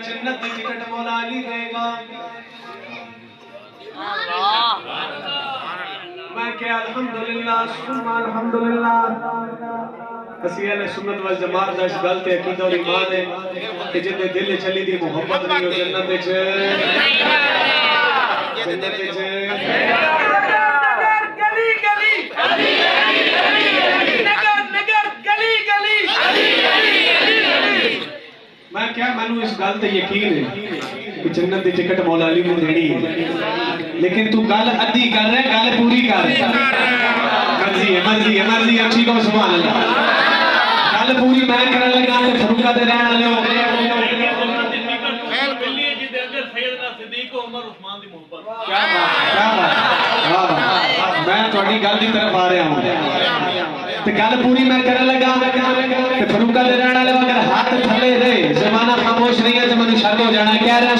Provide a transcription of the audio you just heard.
जन्नत की टिकट मौला अली देगा। मैं क्या अल्हम्दुलिल्लाह सुम्मा अल्हम्दुलिल्लाह। असी अहले सुन्नत वल जमात दा इस गल ते अकीदा और ईमान है कि जिंदे दिल चली दी मोहब्बत नहीं हो जन्नत विच गली गली नगर नगर गली गली मैं क्या मैनू इस गल ते यकीन है कि जन्नत दी टिकट मौला अली ने देनी है, लेकिन तू गल अद्धी कर रहा है, गल पूरी कर। मर्जी है मर्जी है मर्जी है, अच्छी को सुभान अल्लाह। गल पूरी मैं करन लगा ते फरूका दे रहन वाले हो क्या बात वाह वाह, मैं थोड़ी गल की तरफ आ रहा हूं ते गल पूरी मैं करन लगा ते फरूका दे रहन वाले अगर हाथ थले रहे जमाना खामोश नहीं है तो मैनू शर्म हो जाना। कह रहा